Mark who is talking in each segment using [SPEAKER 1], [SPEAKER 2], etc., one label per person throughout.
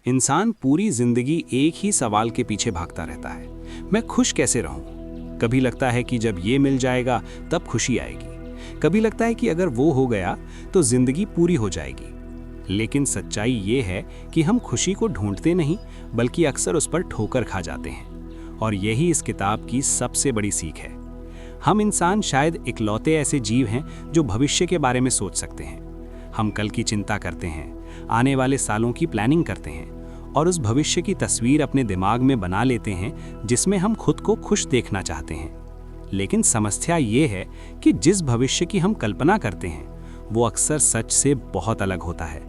[SPEAKER 1] इंसान पूरी जिंदगी एक ही सवाल के पीछे भागता रहता है, मैं खुश कैसे रहूं? कभी लगता है कि जब ये मिल जाएगा तब खुशी आएगी, कभी लगता है कि अगर वो हो गया तो जिंदगी पूरी हो जाएगी। लेकिन सच्चाई ये है कि हम खुशी को ढूंढते नहीं, बल्कि अक्सर उस पर ठोकर खा जाते हैं। और यही इस किताब की सबसे बड़ी सीख है। हम इंसान शायद इकलौते ऐसे जीव हैं जो भविष्य के बारे में सोच सकते हैं। हम कल की चिंता करते हैं, आने वाले सालों की प्लानिंग करते हैं और उस भविष्य की तस्वीर अपने दिमाग में बना लेते हैं जिसमें हम खुद को खुश देखना चाहते हैं। लेकिन समस्या ये है कि जिस भविष्य की हम कल्पना करते हैं वो अक्सर सच से बहुत अलग होता है।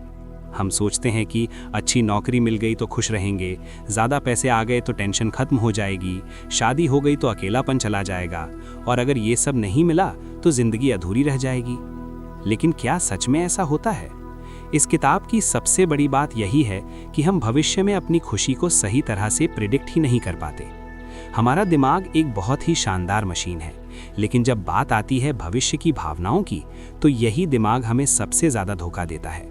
[SPEAKER 1] हम सोचते हैं कि अच्छी नौकरी मिल गई तो खुश रहेंगे, ज़्यादा पैसे आ गए तो टेंशन खत्म हो जाएगी, शादी हो गई तो अकेलापन चला जाएगा, और अगर ये सब नहीं मिला तो ज़िंदगी अधूरी रह जाएगी। लेकिन क्या सच में ऐसा होता है? इस किताब की सबसे बड़ी बात यही है कि हम भविष्य में अपनी खुशी को सही तरह से प्रिडिक्ट ही नहीं कर पाते। हमारा दिमाग एक बहुत ही शानदार मशीन है, लेकिन जब बात आती है भविष्य की भावनाओं की, तो यही दिमाग हमें सबसे ज़्यादा धोखा देता है।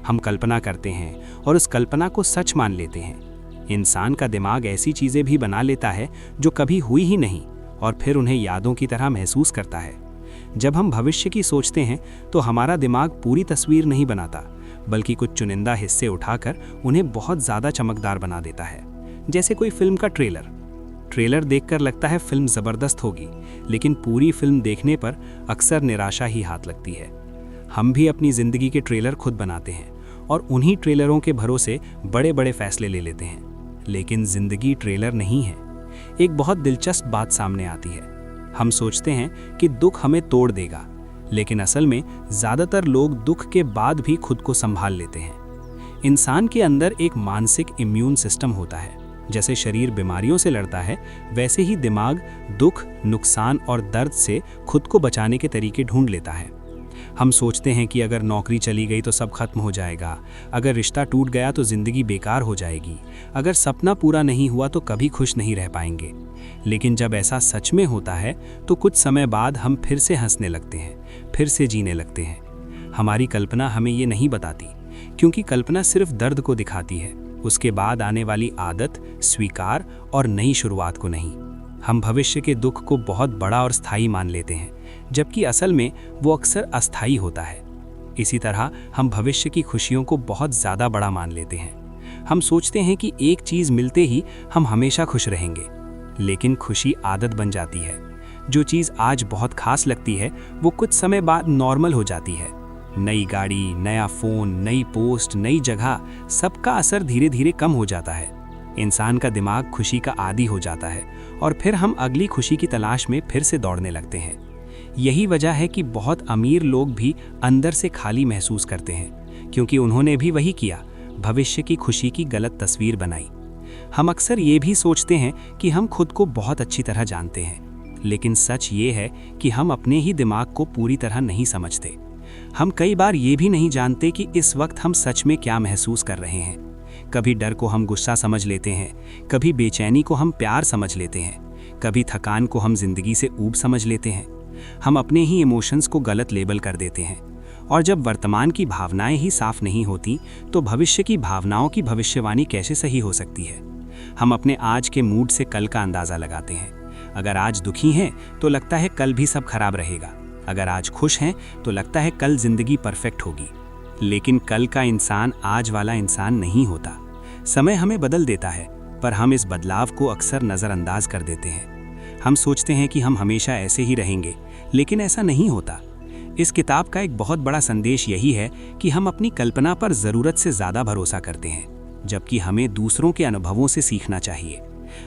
[SPEAKER 1] हम कल्पना करते हैं और उस कल्पना को सच मान लेते हैं। इंसान का दिमाग ऐसी चीज़ें भी बना लेता है जो कभी हुई ही नहीं, और फिर उन्हें यादों की तरह महसूस करता है। जब हम भविष्य की सोचते हैं तो हमारा दिमाग पूरी तस्वीर नहीं बनाता, बल्कि कुछ चुनिंदा हिस्से उठाकर उन्हें बहुत ज़्यादा चमकदार बना देता है। जैसे कोई फिल्म का ट्रेलर देखकर लगता है फिल्म ज़बरदस्त होगी, लेकिन पूरी फिल्म देखने पर अक्सर निराशा ही हाथ लगती है। हम भी अपनी ज़िंदगी के ट्रेलर खुद बनाते हैं और उन्हीं ट्रेलरों के भरोसे बड़े बड़े फैसले ले लेते हैं। लेकिन ज़िंदगी ट्रेलर नहीं है। एक बहुत दिलचस्प बात सामने आती है। हम सोचते हैं कि दुख हमें तोड़ देगा, लेकिन असल में ज़्यादातर लोग दुख के बाद भी खुद को संभाल लेते हैं। इंसान के अंदर एक मानसिक इम्यून सिस्टम होता है। जैसे शरीर बीमारियों से लड़ता है, वैसे ही दिमाग दुख, नुकसान और दर्द से खुद को बचाने के तरीके ढूंढ लेता है। हम सोचते हैं कि अगर नौकरी चली गई तो सब खत्म हो जाएगा, अगर रिश्ता टूट गया तो जिंदगी बेकार हो जाएगी, अगर सपना पूरा नहीं हुआ तो कभी खुश नहीं रह पाएंगे। लेकिन जब ऐसा सच में होता है तो कुछ समय बाद हम फिर से हंसने लगते हैं, फिर से जीने लगते हैं। हमारी कल्पना हमें ये नहीं बताती, क्योंकि कल्पना सिर्फ दर्द को दिखाती है, उसके बाद आने वाली आदत, स्वीकार और नई शुरुआत को नहीं। हम भविष्य के दुख को बहुत बड़ा और स्थायी मान लेते हैं, जबकि असल में वो अक्सर अस्थायी होता है। इसी तरह हम भविष्य की खुशियों को बहुत ज़्यादा बड़ा मान लेते हैं। हम सोचते हैं कि एक चीज़ मिलते ही हम हमेशा खुश रहेंगे, लेकिन खुशी आदत बन जाती है। जो चीज़ आज बहुत खास लगती है वो कुछ समय बाद नॉर्मल हो जाती है। नई गाड़ी, नया फ़ोन, नई पोस्ट, नई जगह, सबका असर धीरे धीरे कम हो जाता है। इंसान का दिमाग खुशी का आदी हो जाता है और फिर हम अगली खुशी की तलाश में फिर से दौड़ने लगते हैं। यही वजह है कि बहुत अमीर लोग भी अंदर से खाली महसूस करते हैं, क्योंकि उन्होंने भी वही किया, भविष्य की खुशी की गलत तस्वीर बनाई। हम अक्सर ये भी सोचते हैं कि हम खुद को बहुत अच्छी तरह जानते हैं, लेकिन सच ये है कि हम अपने ही दिमाग को पूरी तरह नहीं समझते। हम कई बार ये भी नहीं जानते कि इस वक्त हम सच में क्या महसूस कर रहे हैं। कभी डर को हम गुस्सा समझ लेते हैं, कभी बेचैनी को हम प्यार समझ लेते हैं, कभी थकान को हम जिंदगी से ऊब समझ लेते हैं। हम अपने ही इमोशंस को गलत लेबल कर देते हैं, और जब वर्तमान की भावनाएं ही साफ नहीं होती तो भविष्य की भावनाओं की भविष्यवाणी कैसे सही हो सकती है? हम अपने आज के मूड से कल का अंदाज़ा लगाते हैं। अगर आज दुखी हैं तो लगता है कल भी सब खराब रहेगा, अगर आज खुश हैं तो लगता है कल जिंदगी परफेक्ट होगी। लेकिन कल का इंसान आज वाला इंसान नहीं होता। समय हमें बदल देता है, पर हम इस बदलाव को अक्सर नज़रअंदाज कर देते हैं। हम सोचते हैं कि हम हमेशा ऐसे ही रहेंगे, लेकिन ऐसा नहीं होता। इस किताब का एक बहुत बड़ा संदेश यही है कि हम अपनी कल्पना पर ज़रूरत से ज़्यादा भरोसा करते हैं, जबकि हमें दूसरों के अनुभवों से सीखना चाहिए।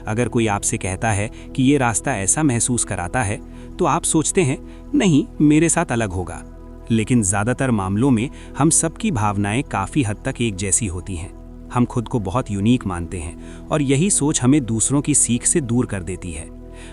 [SPEAKER 1] अगर कोई आपसे कहता है कि ये रास्ता ऐसा महसूस कराता है, तो आप सोचते हैं नहीं, मेरे साथ अलग होगा। लेकिन ज़्यादातर मामलों में हम सबकी भावनाएं काफ़ी हद तक एक जैसी होती हैं। हम खुद को बहुत यूनिक मानते हैं और यही सोच हमें दूसरों की सीख से दूर कर देती है।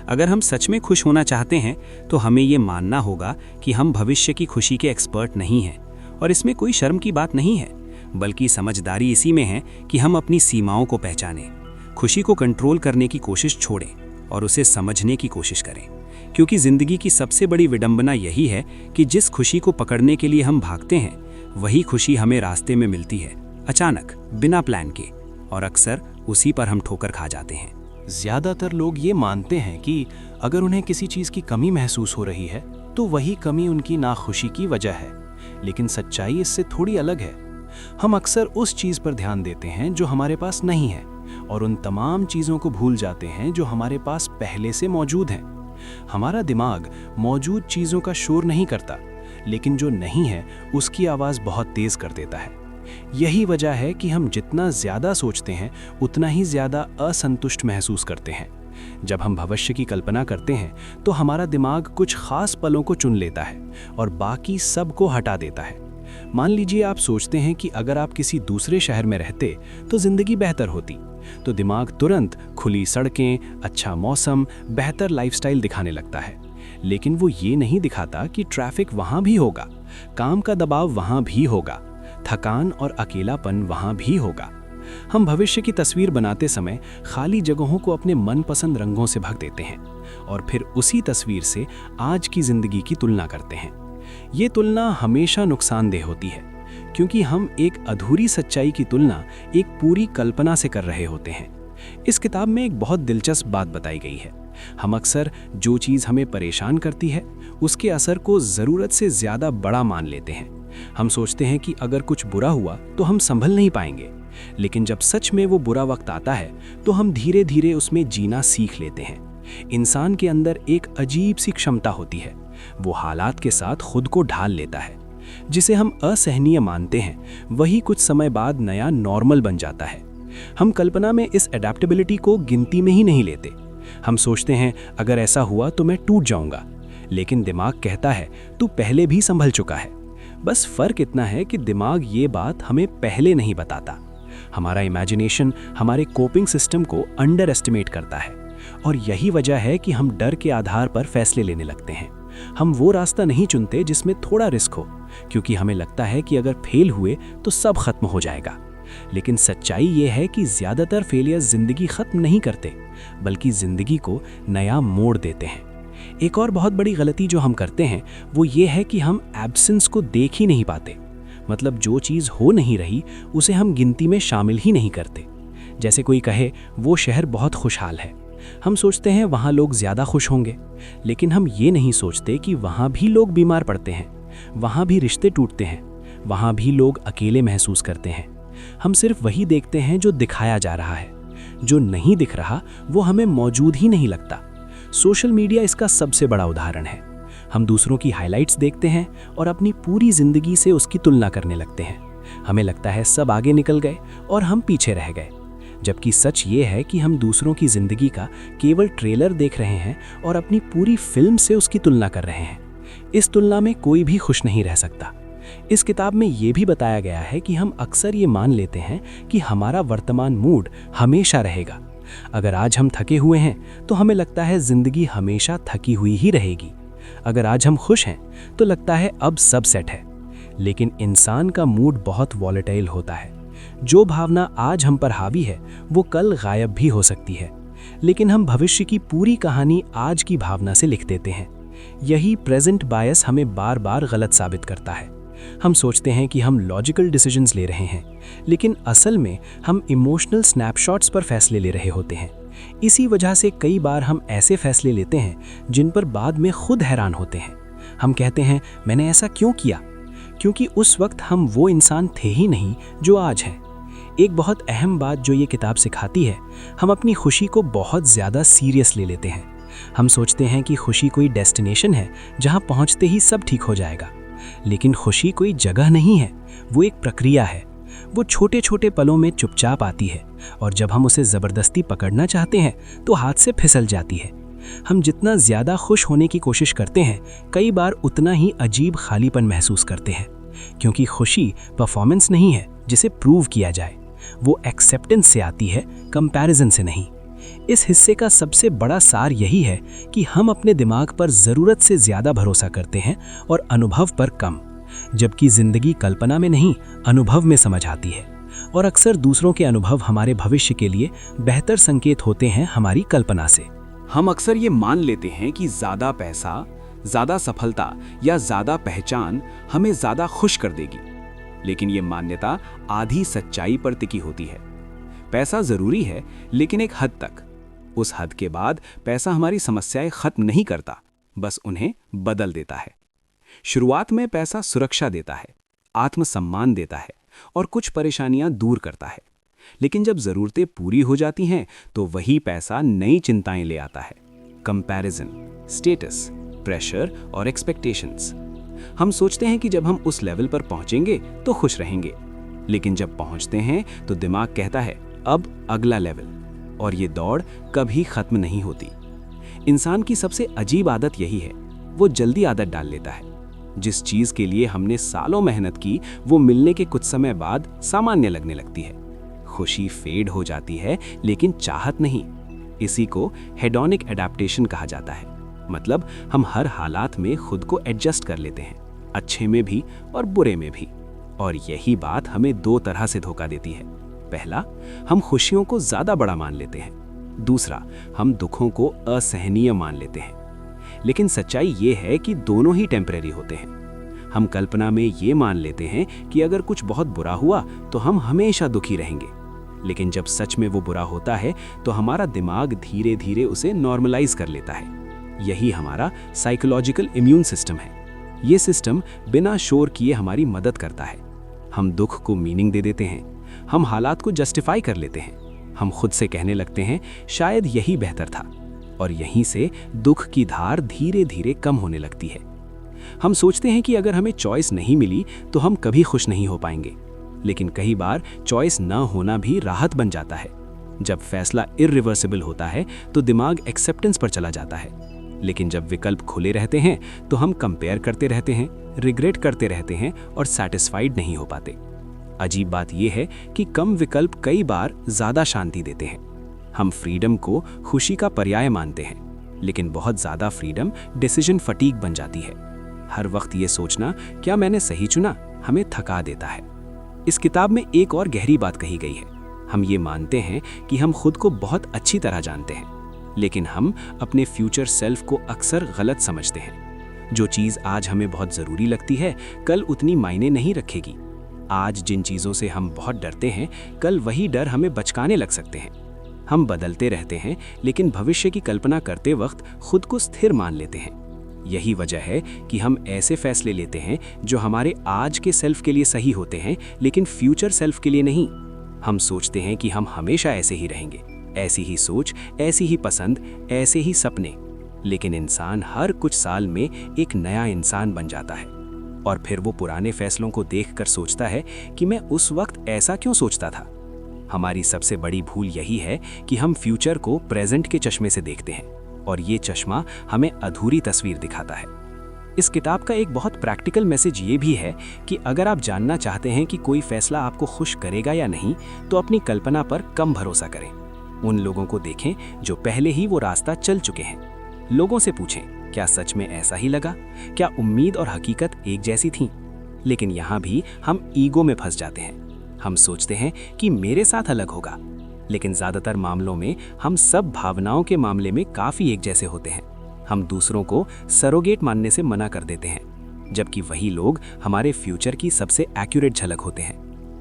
[SPEAKER 1] अगर हम सच में खुश होना चाहते हैं तो हमें ये मानना होगा कि हम भविष्य की खुशी के एक्सपर्ट नहीं हैं, और इसमें कोई शर्म की बात नहीं है, बल्कि समझदारी इसी में है कि हम अपनी सीमाओं को पहचानें, खुशी को कंट्रोल करने की कोशिश छोड़ें और उसे समझने की कोशिश करें। क्योंकि ज़िंदगी की सबसे बड़ी विडंबना यही है कि जिस खुशी को पकड़ने के लिए हम भागते हैं, वही खुशी हमें रास्ते में मिलती है, अचानक, बिना प्लान के। और अक्सर उसी पर हम ठोकर खा जाते हैं। ज़्यादातर लोग ये मानते हैं कि अगर उन्हें किसी चीज़ की कमी महसूस हो रही है तो वही कमी उनकी नाखुशी की वजह है, लेकिन सच्चाई इससे थोड़ी अलग है। हम अक्सर उस चीज़ पर ध्यान देते हैं जो हमारे पास नहीं है और उन तमाम चीज़ों को भूल जाते हैं जो हमारे पास पहले से मौजूद हैं। हमारा दिमाग मौजूद चीज़ों का शोर नहीं करता, लेकिन जो नहीं है उसकी आवाज़ बहुत तेज़ कर देता है। यही वजह है कि हम जितना ज़्यादा सोचते हैं उतना ही ज़्यादा असंतुष्ट महसूस करते हैं। जब हम भविष्य की कल्पना करते हैं तो हमारा दिमाग कुछ खास पलों को चुन लेता है और बाकी सब को हटा देता है। मान लीजिए आप सोचते हैं कि अगर आप किसी दूसरे शहर में रहते तो ज़िंदगी बेहतर होती, तो दिमाग तुरंत खुली सड़कें, अच्छा मौसम, बेहतर लाइफस्टाइल दिखाने लगता है। लेकिन वो ये नहीं दिखाता कि ट्रैफिक वहाँ भी होगा, काम का दबाव वहाँ भी होगा, थकान और अकेलापन वहाँ भी होगा। हम भविष्य की तस्वीर बनाते समय खाली जगहों को अपने मनपसंद रंगों से भर देते हैं और फिर उसी तस्वीर से आज की जिंदगी की तुलना करते हैं। ये तुलना हमेशा नुकसानदेह होती है, क्योंकि हम एक अधूरी सच्चाई की तुलना एक पूरी कल्पना से कर रहे होते हैं। इस किताब में एक बहुत दिलचस्प बात बताई गई है। हम अक्सर जो चीज़ हमें परेशान करती है उसके असर को ज़रूरत से ज़्यादा बड़ा मान लेते हैं। हम सोचते हैं कि अगर कुछ बुरा हुआ तो हम संभल नहीं पाएंगे, लेकिन जब सच में वो बुरा वक्त आता है तो हम धीरे धीरे उसमें जीना सीख लेते हैं। इंसान के अंदर एक अजीब सी क्षमता होती है, वो हालात के साथ खुद को ढाल लेता है। जिसे हम असहनीय मानते हैं वही कुछ समय बाद नया नॉर्मल बन जाता है। हम कल्पना में इस एडेप्टेबिलिटी को गिनती में ही नहीं लेते। हम सोचते हैं अगर ऐसा हुआ तो मैं टूट जाऊंगा, लेकिन दिमाग कहता है तू पहले भी संभल चुका है। बस फर्क इतना है कि दिमाग ये बात हमें पहले नहीं बताता। हमारा इमेजिनेशन हमारे कोपिंग सिस्टम को अंडर एस्टिमेट करता है और यही वजह है कि हम डर के आधार पर फैसले लेने लगते हैं। हम वो रास्ता नहीं चुनते जिसमें थोड़ा रिस्क हो, क्योंकि हमें लगता है कि अगर फेल हुए तो सब खत्म हो जाएगा। लेकिन सच्चाई ये है कि ज़्यादातर फेलियर ज़िंदगी ख़त्म नहीं करते, बल्कि ज़िंदगी को नया मोड़ देते हैं। एक और बहुत बड़ी गलती जो हम करते हैं वो ये है कि हम एब्सेंस को देख ही नहीं पाते। मतलब जो चीज़ हो नहीं रही उसे हम गिनती में शामिल ही नहीं करते। जैसे कोई कहे वो शहर बहुत खुशहाल है, हम सोचते हैं वहाँ लोग ज़्यादा खुश होंगे, लेकिन हम ये नहीं सोचते कि वहाँ भी लोग बीमार पड़ते हैं, वहाँ भी रिश्ते टूटते हैं, वहाँ भी लोग अकेले महसूस करते हैं। हम सिर्फ वही देखते हैं जो दिखाया जा रहा है, जो नहीं दिख रहा वो हमें मौजूद ही नहीं लगता। सोशल मीडिया इसका सबसे बड़ा उदाहरण है। हम दूसरों की हाइलाइट्स देखते हैं और अपनी पूरी ज़िंदगी से उसकी तुलना करने लगते हैं। हमें लगता है सब आगे निकल गए और हम पीछे रह गए, जबकि सच ये है कि हम दूसरों की ज़िंदगी का केवल ट्रेलर देख रहे हैं और अपनी पूरी फिल्म से उसकी तुलना कर रहे हैं। इस तुलना में कोई भी खुश नहीं रह सकता। इस किताब में ये भी बताया गया है कि हम अक्सर ये मान लेते हैं कि हमारा वर्तमान मूड हमेशा रहेगा। अगर आज हम थके हुए हैं तो हमें लगता है ज़िंदगी हमेशा थकी हुई ही रहेगी। अगर आज हम खुश हैं तो लगता है अब सब सेट है। लेकिन इंसान का मूड बहुत वॉलेटाइल होता है। जो भावना आज हम पर हावी है वो कल गायब भी हो सकती है, लेकिन हम भविष्य की पूरी कहानी आज की भावना से लिख देते हैं। यही प्रेजेंट बायस हमें बार बार गलत साबित करता है। हम सोचते हैं कि हम लॉजिकल डिसीजंस ले रहे हैं, लेकिन असल में हम इमोशनल स्नैपशॉट्स पर फैसले ले रहे होते हैं। इसी वजह से कई बार हम ऐसे फैसले लेते हैं जिन पर बाद में खुद हैरान होते हैं। हम कहते हैं मैंने ऐसा क्यों किया, क्योंकि उस वक्त हम वो इंसान थे ही नहीं जो आज हैं। एक बहुत अहम बात जो ये किताब सिखाती है, हम अपनी खुशी को बहुत ज़्यादा सीरियस ले लेते हैं। हम सोचते हैं कि खुशी कोई डेस्टिनेशन है जहाँ पहुँचते ही सब ठीक हो जाएगा, लेकिन खुशी कोई जगह नहीं है, वो एक प्रक्रिया है। वो छोटे छोटे पलों में चुपचाप आती है और जब हम उसे ज़बरदस्ती पकड़ना चाहते हैं तो हाथ से फिसल जाती है। हम जितना ज़्यादा खुश होने की कोशिश करते हैं कई बार उतना ही अजीब खालीपन महसूस करते हैं, क्योंकि खुशी परफॉर्मेंस नहीं है जिसे प्रूव किया जाए, वो एक्सेप्टेंस से आती है, कंपैरिजन से नहीं। इस हिस्से का सबसे बड़ा सार यही है कि हम अपने दिमाग पर ज़रूरत से ज़्यादा भरोसा करते हैं और अनुभव पर कम, जबकि ज़िंदगी कल्पना में नहीं अनुभव में समझ आती है। और अक्सर दूसरों के अनुभव हमारे भविष्य के लिए बेहतर संकेत होते हैं हमारी कल्पना से।
[SPEAKER 2] हम अक्सर ये मान लेते हैं कि ज़्यादा पैसा, ज़्यादा सफलता या ज़्यादा पहचान हमें ज़्यादा खुश कर देगी, लेकिन ये मान्यता आधी सच्चाई पर टिकी होती है। पैसा जरूरी है, लेकिन एक हद तक। उस हद के बाद पैसा हमारी समस्याएं खत्म नहीं करता, बस उन्हें बदल देता है। शुरुआत में पैसा सुरक्षा देता है, आत्मसम्मान देता है और कुछ परेशानियां दूर करता है। लेकिन जब जरूरतें पूरी हो जाती हैं तो वही पैसा नई चिंताएं ले आता है। कंपैरिजन, स्टेटस, प्रेशर और एक्सपेक्टेशंस। हम सोचते हैं कि जब हम उस लेवल पर पहुंचेंगे तो खुश रहेंगे, लेकिन जब पहुंचते हैं तो दिमाग कहता है अब अगला लेवल, और ये दौड़ कभी खत्म नहीं होती। इंसान की सबसे अजीब आदत यही है, वो जल्दी आदत डाल लेता है। जिस चीज के लिए हमने सालों मेहनत की वो मिलने के कुछ समय बाद सामान्य लगने लगती है। खुशी फेड हो जाती है, लेकिन चाहत नहीं। इसी को हेडोनिक एडाप्टेशन कहा जाता है। मतलब हम हर हालात में खुद को एडजस्ट कर लेते हैं, अच्छे में भी और बुरे में भी। और यही बात हमें दो तरह से धोखा देती है। पहला, हम खुशियों को ज्यादा बड़ा मान लेते हैं। दूसरा, हम दुखों को असहनीय मान लेते हैं। लेकिन सच्चाई ये है कि दोनों ही टेम्परेरी होते हैं। हम कल्पना में ये मान लेते हैं कि अगर कुछ बहुत बुरा हुआ तो हम हमेशा दुखी रहेंगे, लेकिन जब सच में वो बुरा होता है तो हमारा दिमाग धीरे धीरे उसे नॉर्मलाइज कर लेता है। यही हमारा साइकोलॉजिकल इम्यून सिस्टम है। ये सिस्टम बिना शोर किए हमारी मदद करता है। हम दुख को मीनिंग दे देते हैं, हम हालात को जस्टिफाई कर लेते हैं, हम खुद से कहने लगते हैं शायद यही बेहतर था, और यहीं से दुख की धार धीरे धीरे कम होने लगती है। हम सोचते हैं कि अगर हमें चॉइस नहीं मिली तो हम कभी खुश नहीं हो पाएंगे, लेकिन कई बार चॉइस न होना भी राहत बन जाता है। जब फैसला इररिवर्सिबल होता है तो दिमाग एक्सेप्टेंस पर चला जाता है, लेकिन जब विकल्प खुले रहते हैं तो हम कंपेयर करते रहते हैं, रिग्रेट करते रहते हैं और सैटिस्फाइड नहीं हो पाते। अजीब बात यह है कि कम विकल्प कई बार ज्यादा शांति देते हैं। हम फ्रीडम को खुशी का पर्याय मानते हैं, लेकिन बहुत ज्यादा फ्रीडम डिसीजन फटीग बन जाती है। हर वक्त ये सोचना क्या मैंने सही चुना हमें थका देता है। इस किताब में एक और गहरी बात कही गई है। हम ये मानते हैं कि हम खुद को बहुत अच्छी तरह जानते हैं, लेकिन हम अपने फ्यूचर सेल्फ को अक्सर गलत समझते हैं। जो चीज़ आज हमें बहुत ज़रूरी लगती है कल उतनी मायने नहीं रखेगी। आज जिन चीज़ों से हम बहुत डरते हैं कल वही डर हमें बचकाने लग सकते हैं। हम बदलते रहते हैं, लेकिन भविष्य की कल्पना करते वक्त खुद को स्थिर मान लेते हैं। यही वजह है कि हम ऐसे फैसले लेते हैं जो हमारे आज के सेल्फ के लिए सही होते हैं, लेकिन फ्यूचर सेल्फ के लिए नहीं। हम सोचते हैं कि हम हमेशा ऐसे ही रहेंगे, ऐसी ही सोच, ऐसी ही पसंद, ऐसे ही सपने। लेकिन इंसान हर कुछ साल में एक नया इंसान बन जाता है, और फिर वो पुराने फैसलों को देखकर सोचता है कि मैं उस वक्त ऐसा क्यों सोचता था। हमारी सबसे बड़ी भूल यही है कि हम फ्यूचर को प्रेजेंट के चश्मे से देखते हैं, और ये चश्मा हमें अधूरी तस्वीर दिखाता है। इस किताब का एक बहुत प्रैक्टिकल मैसेज ये भी है कि अगर आप जानना चाहते हैं कि कोई फैसला आपको खुश करेगा या नहीं, तो अपनी कल्पना पर कम भरोसा करें। उन लोगों को देखें जो पहले ही वो रास्ता चल चुके हैं। लोगों से पूछें, क्या सच में ऐसा ही लगा? क्या उम्मीद और हकीकत एक जैसी थी? लेकिन यहाँ भी हम ईगो में फंस जाते हैं। हम सोचते हैं कि मेरे साथ अलग होगा, लेकिन ज़्यादातर मामलों में हम सब भावनाओं के मामले में काफ़ी एक जैसे होते हैं। हम दूसरों को सरोगेट मानने से मना कर देते हैं, जबकि वही लोग हमारे फ्यूचर की सबसे एक्यूरेट झलक होते हैं।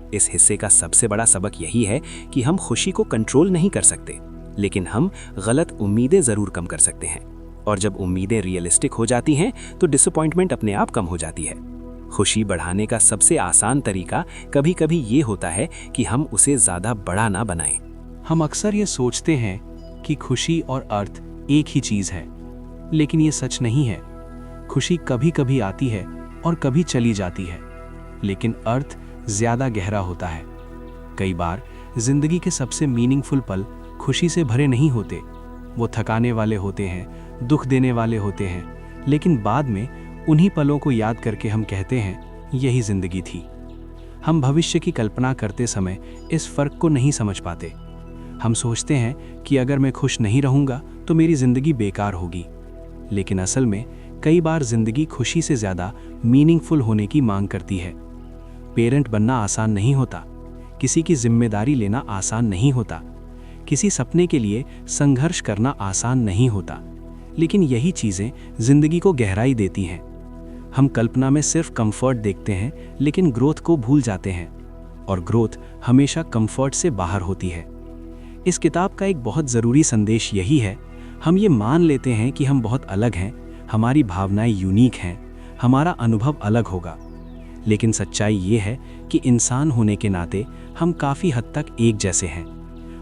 [SPEAKER 2] इस हिस्से का सबसे बड़ा सबक यही है कि हम खुशी को कंट्रोल नहीं कर सकते, लेकिन हम गलत उम्मीदें ज़रूर कम कर सकते हैं। और जब उम्मीदें रियलिस्टिक हो जाती हैं तो डिसअपॉइंटमेंट अपने आप कम हो जाती है। खुशी बढ़ाने का सबसे आसान तरीका कभी कभी ये होता है कि हम उसे ज़्यादा बड़ा ना बनाएं।
[SPEAKER 1] हम अक्सर ये सोचते हैं कि खुशी और अर्थ एक ही चीज़ है, लेकिन ये सच नहीं है। खुशी कभी कभी आती है और कभी चली जाती है, लेकिन अर्थ ज़्यादा गहरा होता है। कई बार जिंदगी के सबसे मीनिंगफुल पल खुशी से भरे नहीं होते। वो थकाने वाले होते हैं, दुख देने वाले होते हैं, लेकिन बाद में उन्हीं पलों को याद करके हम कहते हैं यही जिंदगी थी। हम भविष्य की कल्पना करते समय इस फर्क को नहीं समझ पाते। हम सोचते हैं कि अगर मैं खुश नहीं रहूँगा तो मेरी ज़िंदगी बेकार होगी, लेकिन असल में कई बार ज़िंदगी खुशी से ज़्यादा मीनिंगफुल होने की मांग करती है। पेरेंट बनना आसान नहीं होता, किसी की जिम्मेदारी लेना आसान नहीं होता, किसी सपने के लिए संघर्ष करना आसान नहीं होता, लेकिन यही चीज़ें ज़िंदगी को गहराई देती हैं। हम कल्पना में सिर्फ कंफर्ट देखते हैं, लेकिन ग्रोथ को भूल जाते हैं, और ग्रोथ हमेशा कंफर्ट से बाहर होती है।
[SPEAKER 2] इस किताब का एक बहुत ज़रूरी संदेश यही है, हम ये मान लेते हैं कि हम बहुत अलग हैं, हमारी भावनाएं यूनिक हैं, हमारा अनुभव अलग होगा। लेकिन सच्चाई ये है कि इंसान होने के नाते हम काफ़ी हद तक एक जैसे हैं।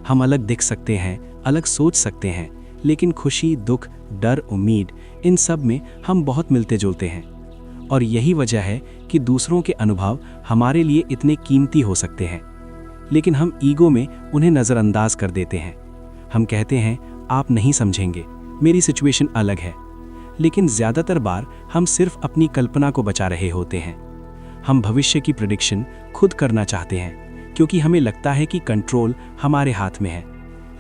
[SPEAKER 2] हम अलग दिख सकते हैं, अलग सोच सकते हैं, लेकिन खुशी, दुख, डर, उम्मीद, इन सब में हम बहुत मिलते जुलते हैं। और यही वजह है कि दूसरों के अनुभव हमारे लिए इतने कीमती हो सकते हैं, लेकिन हम ईगो में उन्हें नज़रअंदाज कर देते हैं। हम कहते हैं आप नहीं समझेंगे, मेरी सिचुएशन अलग है। लेकिन ज़्यादातर बार हम सिर्फ अपनी कल्पना को बचा रहे होते हैं। हम भविष्य की प्रेडिक्शन खुद करना चाहते हैं क्योंकि हमें लगता है कि कंट्रोल हमारे हाथ में है,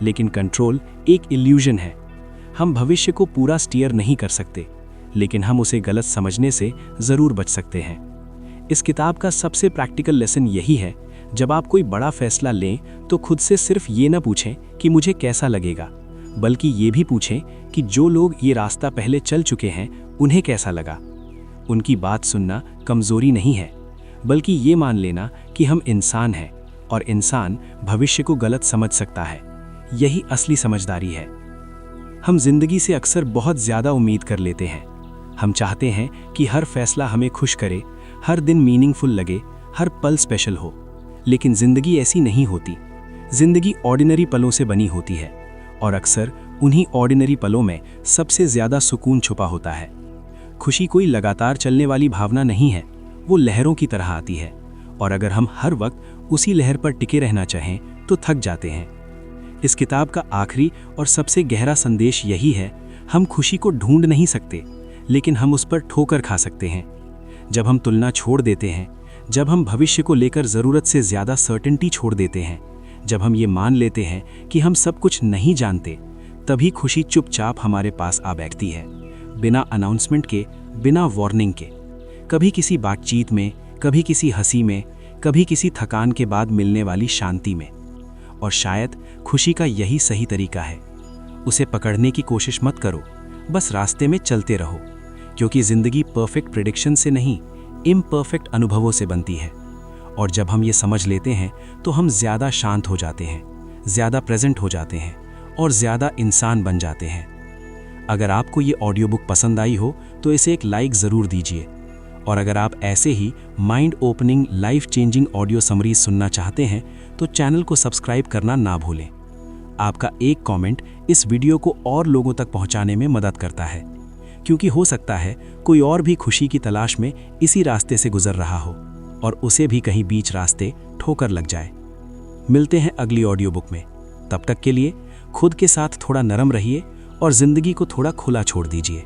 [SPEAKER 2] लेकिन कंट्रोल एक इल्यूजन है। हम भविष्य को पूरा स्टीयर नहीं कर सकते, लेकिन हम उसे गलत समझने से ज़रूर बच सकते हैं। इस किताब का सबसे प्रैक्टिकल लेसन यही है, जब आप कोई बड़ा फैसला लें तो खुद से सिर्फ ये न पूछें कि मुझे कैसा लगेगा, बल्कि ये भी पूछें कि जो लोग ये रास्ता पहले चल चुके हैं उन्हें कैसा लगा। उनकी बात सुनना कमज़ोरी नहीं है, बल्कि ये मान लेना कि हम इंसान हैं और इंसान भविष्य को गलत समझ सकता है। यही असली समझदारी है। हम जिंदगी से अक्सर बहुत ज़्यादा उम्मीद कर लेते हैं। हम चाहते हैं कि हर फैसला हमें खुश करे, हर दिन मीनिंगफुल लगे, हर पल स्पेशल हो। लेकिन ज़िंदगी ऐसी नहीं होती। ज़िंदगी ऑर्डिनरी पलों से बनी होती है और अक्सर उन्हीं ऑर्डिनरी पलों में सबसे ज़्यादा सुकून छुपा होता है। खुशी कोई लगातार चलने वाली भावना नहीं है, वो लहरों की तरह आती है, और अगर हम हर वक्त उसी लहर पर टिके रहना चाहें तो थक जाते हैं। इस किताब का आखिरी और सबसे गहरा संदेश यही है, हम खुशी को ढूंढ नहीं सकते, लेकिन हम उस पर ठोकर खा सकते हैं। जब हम तुलना छोड़ देते हैं, जब हम भविष्य को लेकर ज़रूरत से ज़्यादा सर्टेनिटी छोड़ देते हैं, जब हम ये मान लेते हैं कि हम सब कुछ नहीं जानते, तभी खुशी चुपचाप हमारे पास आ बैठती है, बिना अनाउंसमेंट के, बिना वार्निंग के। कभी किसी बातचीत में, कभी किसी हंसी में, कभी किसी थकान के बाद मिलने वाली शांति में। और शायद खुशी का यही सही तरीका है। उसे पकड़ने की कोशिश मत करो, बस रास्ते में चलते रहो, क्योंकि ज़िंदगी परफेक्ट प्रेडिक्शन से नहीं, इम्परफेक्ट अनुभवों से बनती है। और जब हम ये समझ लेते हैं तो हम ज़्यादा शांत हो जाते हैं, ज़्यादा प्रेजेंट हो जाते हैं और ज़्यादा इंसान बन जाते हैं। अगर आपको ये ऑडियो बुक पसंद आई हो तो इसे एक लाइक ज़रूर दीजिए। और अगर आप ऐसे ही mind opening, life changing audio summaries सुनना चाहते हैं तो चैनल को सब्सक्राइब करना ना भूलें। आपका एक कमेंट इस वीडियो को और लोगों तक पहुंचाने में मदद करता है, क्योंकि हो सकता है कोई और भी खुशी की तलाश में इसी रास्ते से गुजर रहा हो और उसे भी कहीं बीच रास्ते ठोकर लग जाए। मिलते हैं अगली ऑडियो बुक में। तब तक के लिए खुद के साथ थोड़ा नरम रहिए और ज़िंदगी को थोड़ा खुला छोड़ दीजिए।